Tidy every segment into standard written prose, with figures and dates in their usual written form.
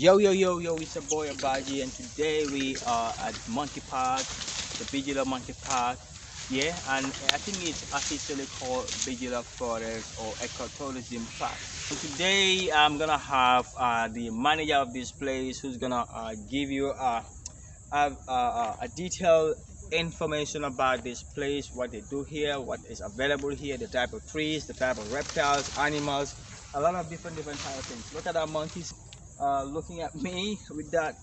Yo, it's your boy Abaji, and today we are at Monkey Park, the Bijilo Monkey Park. Yeah, and I think it's officially called Bijilo Forest or Ecotourism Park. So today I'm gonna have the manager of this place who's gonna give you a detailed information about this place, what they do here, what is available here, the type of trees, the type of reptiles, animals, a lot of different type of things. Look at that monkeys looking at me with that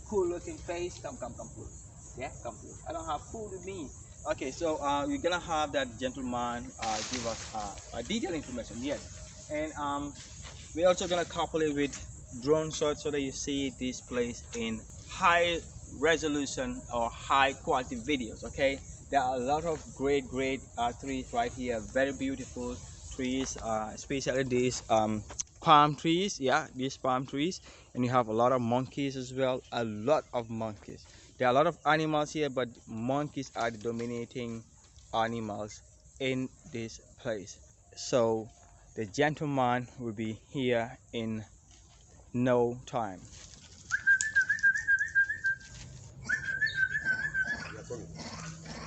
cool looking face. Come, food. Yeah, come, food. I don't have food with me. Okay, so we're gonna have that gentleman give us detailed information. Yes, and we're also gonna couple it with drone shots so that you see this place in high resolution or high quality videos. Okay, there are a lot of great trees right here, very beautiful trees, especially these palm trees. Yeah, these palm trees, and you have a lot of monkeys as well, a lot of monkeys. There are a lot of animals here, but monkeys are the dominating animals in this place. So the gentleman will be here in no time.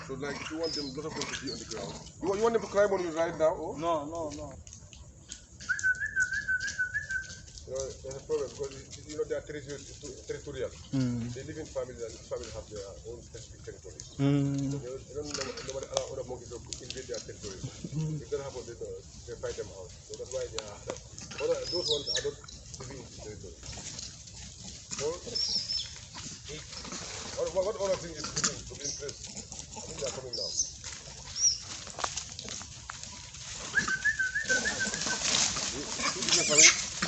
So like if you want them, lot of them to be on the ground. You want them to climb on you right now? Oh? No. There's a problem because they are territorial. They live in families and families have their own specific territories. They don't nobody allow other monkeys to invade their territories. If that happens, they fight them out. So that's why they are those ones are not living in the territory. So, what other thing is living to be impressed? I think they are coming now.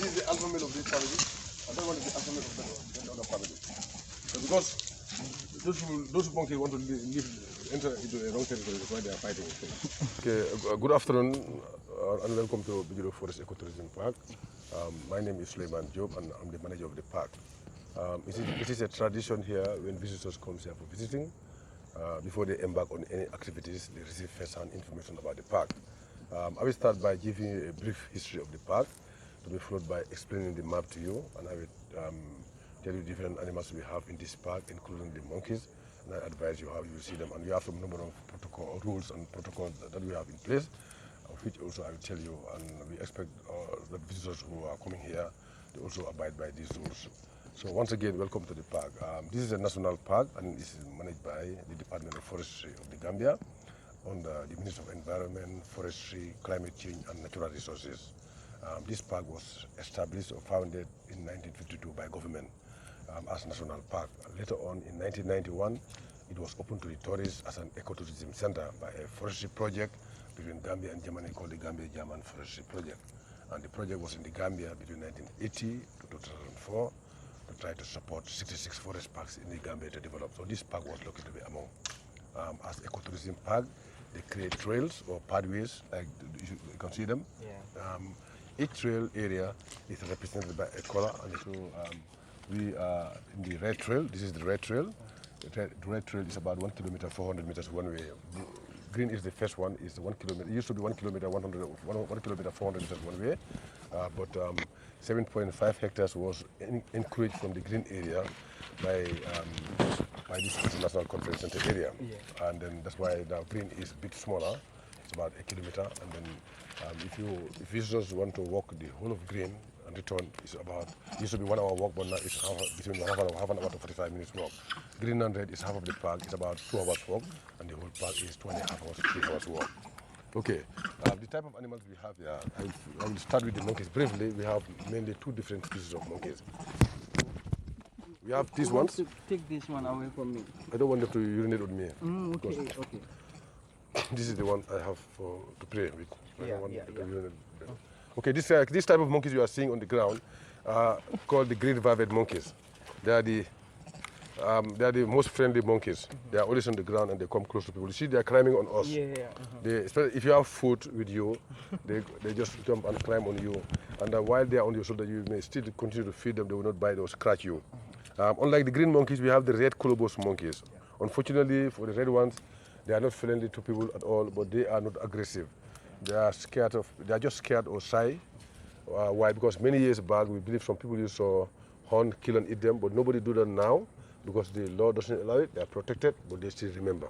This is the alpha male of this family. I don't want to be alpha male of the other family. So because those monkeys want to enter into the wrong territory, that's why they are fighting. Okay, good afternoon and welcome to Bijilo Forest Ecotourism Park. My name is Sulayman Jobe and I'm the manager of the park. It is a tradition here when visitors come here for visiting. Before they embark on any activities, they receive first-hand information about the park. I will start by giving you a brief history of the park, to be followed by explaining the map to you, and I will tell you different animals we have in this park, including the monkeys, and I advise you how you will see them. And we have some number of rules and protocols that we have in place, which also I will tell you, and we expect the visitors who are coming here to also abide by these rules. So once again, welcome to the park. This is a national park and it is managed by the Department of Forestry of the Gambia under the Ministry of Environment, Forestry, Climate Change and Natural Resources. This park was established or founded in 1952 by government as national park. Later on in 1991, it was opened to the tourists as an ecotourism center by a forestry project between Gambia and Germany called the Gambia-German Forestry Project. And the project was in the Gambia between 1980 to 2004 to try to support 66 forest parks in the Gambia to develop. So this park was lucky to be among. As ecotourism park, they create trails or pathways, like you can see them. Yeah. Each trail area is represented by a color, and so we are in the red trail. This is the red trail. The red trail is about 1 kilometer, 400 meters one way. Green is the first one, is 1 kilometer. It used to be 1 kilometer, 1 kilometer, 400 meters one way, but 7.5 hectares was encouraged from the green area by this international conference center area. Yeah. And then that's why now green is a bit smaller. It's about 1 kilometer, and then if visitors want to walk the whole of green and return, it's about, it used to be 1 hour walk, but now it's between half an hour to 45 minutes walk. Green and red is half of the park, it's about 2 hours walk, and the whole park is 2.5 hours, 3 hours walk. Okay, the type of animals we have here, I will start with the monkeys briefly. We have mainly 2 different species of monkeys. We have these ones. To take this one away from me. I don't want them to urinate with me. Okay. This is the one I have to play with. Yeah. Okay, this type of monkeys you are seeing on the ground are called the green vervet monkeys. They are the most friendly monkeys. They are always on the ground and they come close to people. You see, they are climbing on us. Especially if you have food with you, they just jump and climb on you. And while they are on your shoulder, you may still continue to feed them. They will not bite or scratch you. Unlike the green monkeys, we have the red colobus monkeys. Unfortunately, for the red ones, they are not friendly to people at all, but they are not aggressive. They are just scared or shy. Why? Because many years back, we believe some people used to hunt, kill and eat them, but nobody do that now because the law doesn't allow it. They are protected, but they still remember.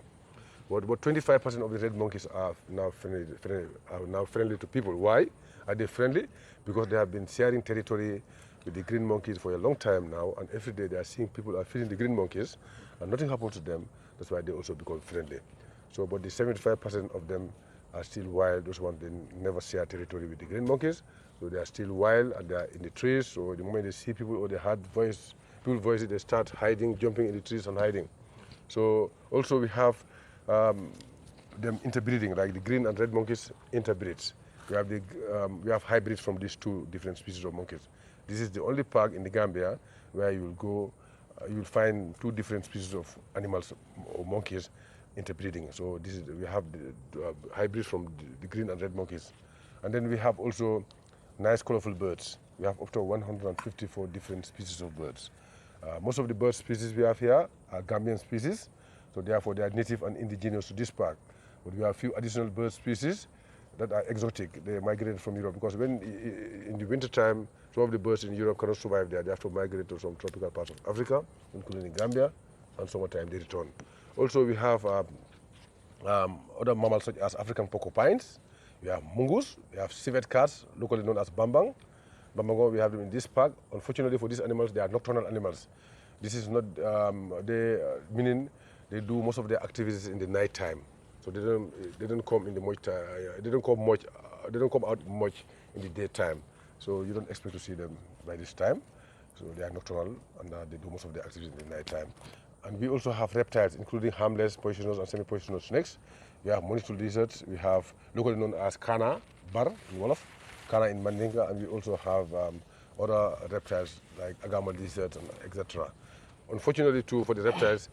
But 25% of the red monkeys are now friendly to people. Why are they friendly? Because they have been sharing territory with the green monkeys for a long time now, and every day they are seeing people are feeding the green monkeys, and nothing happens to them. That's why they also become friendly. So, but the 75% of them are still wild. Those ones, they never share territory with the green monkeys. So they are still wild, and they are in the trees. So the moment they see people or they heard people's voices, they start hiding, jumping in the trees and hiding. So also we have them interbreeding, like the green and red monkeys interbreeds. We have hybrids from these two different species of monkeys. This is the only park in the Gambia where you will go, you'll find two different species of animals or monkeys interbreeding. So we have the hybrids from the green and red monkeys. And then we have also nice colorful birds. We have up to 154 different species of birds. Most of the bird species we have here are Gambian species, so therefore they are native and indigenous to this park. But we have a few additional bird species that are exotic. They migrated from Europe because when in the winter time, some of the birds in Europe cannot survive there. They have to migrate to some tropical parts of Africa, including Gambia, and summertime they return. Also, we have other mammals such as African porcupines. We have mungus. We have civet cats, locally known as bambang. Bambango, we have them in this park. Unfortunately for these animals, they are nocturnal animals. This is not, meaning they do most of their activities in the night time. So they don't come in the much. They don't come out much in the daytime. So you don't expect to see them by this time. So they are nocturnal, and they do most of their activities in the night time. And we also have reptiles, including harmless, poisonous, and semi-poisonous snakes. We have monitor lizards. We have locally known as kana, bar in Wolof, kana in Mandinka, and we also have other reptiles like agama lizards, and etc. Unfortunately, too, for the reptiles,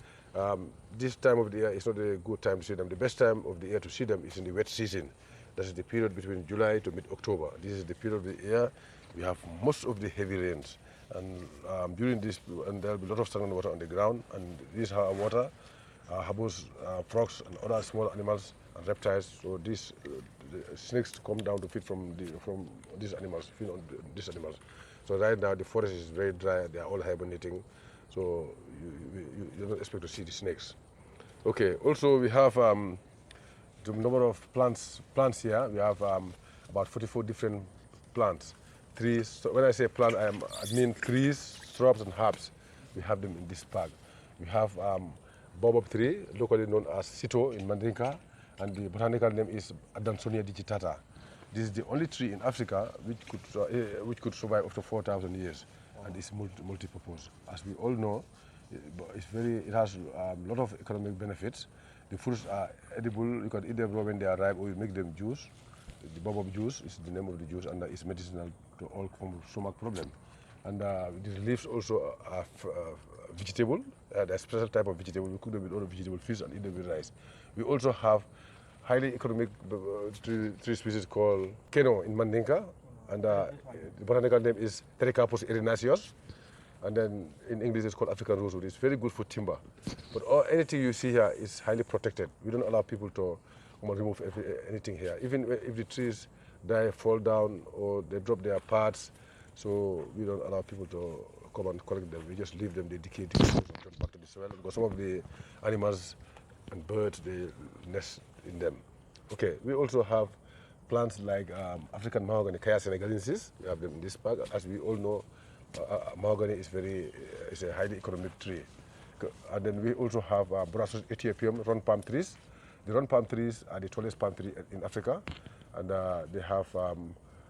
this time of the year is not a good time to see them. The best time of the year to see them is in the wet season. That is the period between July to mid-October. This is the period of the year we have most of the heavy rains. And during this, and there will be a lot of stagnant water on the ground, and this water harbors frogs and other small animals and reptiles. So these snakes come down to feed from these animals, feed on these animals. So right now the forest is very dry. They are all hibernating. So you don't expect to see the snakes. Okay. Also, we have the number of plants here. We have about 44 different plants. Trees. So when I say plant, I mean trees, shrubs, and herbs. We have them in this park. We have baobab tree, locally known as Sito in Mandinka, and the botanical name is Adansonia digitata. This is the only tree in Africa which could survive up to 4,000 years, and it's multi-purpose. As we all know, it has a lot of economic benefits. The fruits are edible. You can eat them raw when they are ripe, or you make them juice. The baobab juice is the name of the juice, and it's medicinal to all forms of stomach problem. And the leaves also are vegetable, a special type of vegetable. We cook them with other vegetable fish and eat them with rice. We also have highly economic tree species called keno in Mandinka, and the botanical name is Pterocarpus erinaceus. And then in English it's called African rosewood. It's very good for timber. But anything you see here is highly protected. We don't allow people to remove anything here. Even if the trees die, fall down, or they drop their parts, so we don't allow people to come and collect them. We just leave them, they decay, and turn back to the soil. Because some of the animals and birds, they nest in them. Okay, we also have plants like African mahogany, Kaya senegalensis. We have them in this park. As we all know, mahogany is a highly economic tree. And then we also have Borassus ethiopium, round palm trees. The round palm trees are the tallest palm tree in Africa, and they have,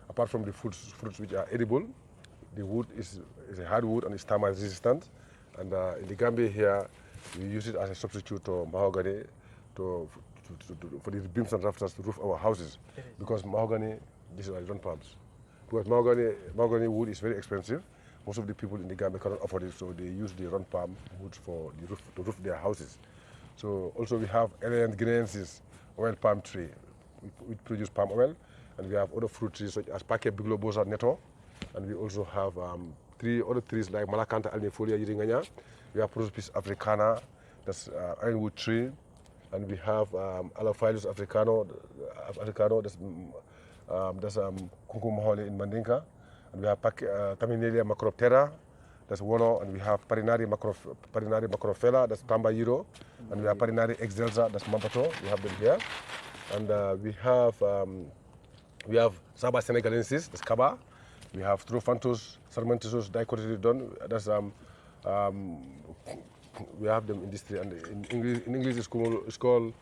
apart from the fruits which are edible, the wood is a hard wood and it's termite resistant. And in the Gambia here, we use it as a substitute to mahogany for the beams and rafters to roof our houses, because mahogany, these are round palms. Because mahogany wood is very expensive. Most of the people in the Gambia cannot afford it, so they use the round palm wood for the roof, to roof their houses. So also we have elegant guineensis, oil palm tree. We produce palm oil, and we have other fruit trees such as Pake bigelobosa neto, and we also have 3 other trees like Malacanta alnifolia yiringanya. We have Prosopis africana, that's ironwood tree, and we have Alophilus africano, that's Kunkum mahole in Mandinka, and we have Terminalia macroptera, that's Wono, and we have Parinari macrophylla, that's Tamba Euro, and we have Parinari excelsa, that's Mampato. We have them here, and we have Saba senegalensis, that's Kaba. We have Trophanthus sarmentosus dicotyledon, that's we have them in this tree, and in English it's called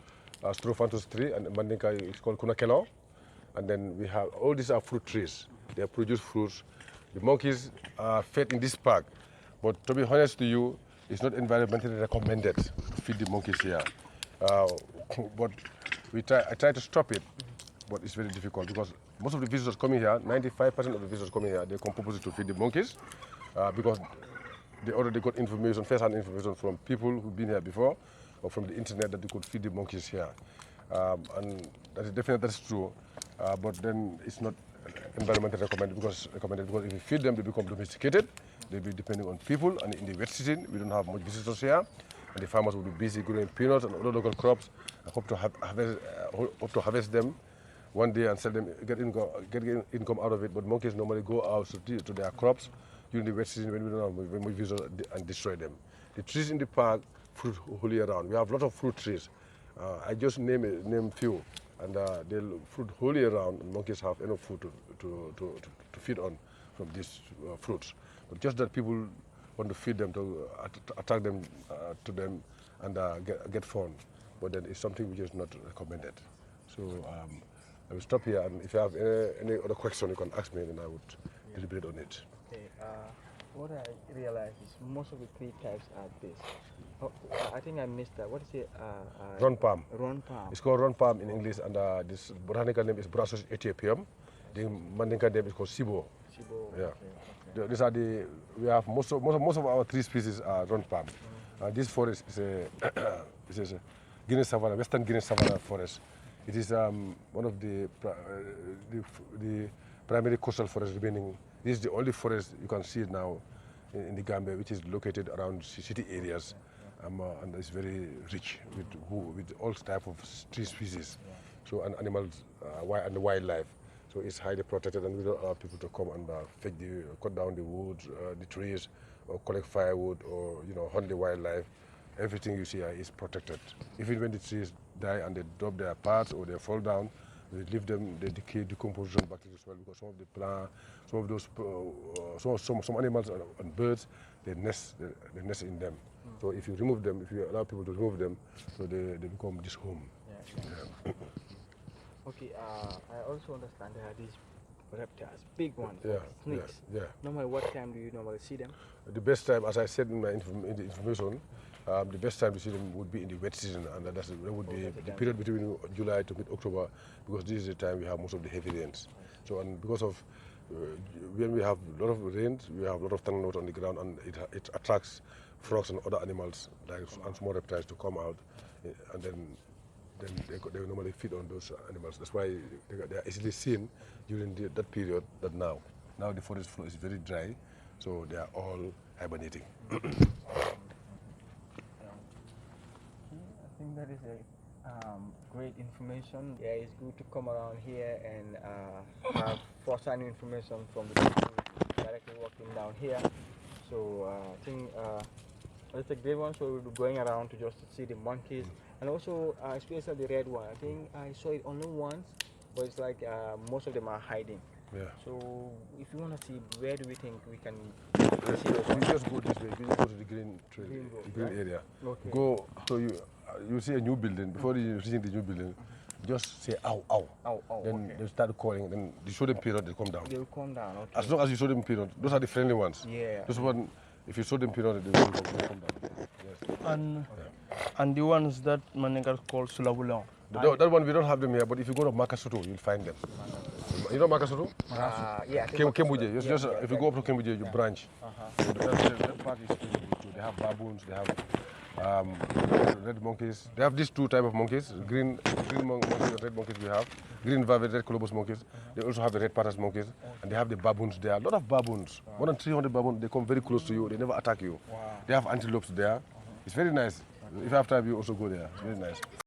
Trophanthus tree, and in Mandinka it's called Kunakelo. And then we have, all these are fruit trees. They produce fruits. The monkeys are fed in this park. But to be honest to you, it's not environmentally recommended to feed the monkeys here. But I try to stop it, but it's very difficult because most of the visitors coming here, 95% of the visitors coming here, they come purposely to feed the monkeys because they already got information, first-hand information from people who've been here before or from the internet that they could feed the monkeys here. And that's true. But then it's not environmentally recommended because if you feed them, they become domesticated. They'll be depending on people, and in the wet season, we don't have much visitors here, and the farmers will be busy growing peanuts and other local crops. I hope to harvest them one day and sell them, get income out of it. But monkeys normally go out to their crops during the wet season when we don't have much visitors and destroy them. The trees in the park, fruit all year round. We have a lot of fruit trees. I just name few. And they'll fruit all year round, and monkeys have enough food to feed on from these fruits. But just that people want to feed them, to attract them to them, and get fun. But then it's something which is not recommended. So I will stop here, and if you have any other question, you can ask me, and I would deliberate on it. Okay. What I realized is most of the tree types are this. Oh, I think I missed that. What is it? Ron palm. Ron palm. It's called ron palm in English, and this botanical name is Brassus ethiopium. The Mandinka name is called Sibo. Sibo. Yeah. Okay. These are we have most of our tree species are ron palm. This forest is a Guinea savanna, Western Guinea savanna forest. It is one of the primary coastal forests remaining. This is the only forest you can see now in the Gambia, which is located around city areas, and it's very rich with all types of tree species, so and animals and wildlife. So it's highly protected, and we don't allow people to come and cut down the wood, the trees, or collect firewood, or hunt the wildlife. Everything you see here is protected. Even when the trees die and they drop their parts or they fall down, we leave them, they decay, decomposition back to the soil, because some of the plants, some of those, some animals and birds, they nest in them. So if you remove them, if you allow people to remove them, so they become this home. Yeah. Okay, I also understand there are these reptiles, big ones, snakes. Yeah. Normally, what time do you normally see them? The best time, as I said in the information, the best time to see them would be in the wet season, and that would be the period between July to mid-October, because this is the time we have most of the heavy rains. So, and because of when we have a lot of rains, we have a lot of tunnel water on the ground, and it attracts frogs and other animals, and small reptiles, to come out, and then they normally feed on those animals. That's why they are easily seen during that period. That now the forest floor is very dry, so they are all hibernating. I think that is a great information. Yeah, it's good to come around here and have first-hand information from the people directly working down here. So I think it's a great one. So we'll be going around to just see the monkeys, and also especially the red one. I think I saw it only once, but it's like most of them are hiding. Yeah. So if you want to see, where do we think we can see You those? just go this way. You just go to the green area. Okay. Go so you see a new building. Before you see the new building, just say ow, ow. Ow, ow. Then Okay. they start calling. Then you show them period, they come down. They will come down. Okay. As long as you show them period, those are the friendly ones. Yeah. Those one, if you show them period, they will come down. Yes. And the ones that Maninga call Sulabulong. That one we don't have them here, but if you go to Makasutu, you'll find them. You know Makasutu? Yeah. Kembuje. If you go up to Kembuje, you branch. So that park is pretty good too. They have baboons, they have red monkeys. They have these two types of monkeys: green monkey and red monkeys. We have green velvet, red colobus monkeys. They also have the red patas monkeys, and they have the baboons there. A lot of baboons, more than 300 baboons. They come very close to you. They never attack you. They have antelopes there. It's very nice. If you have time, you also go there. It's very nice.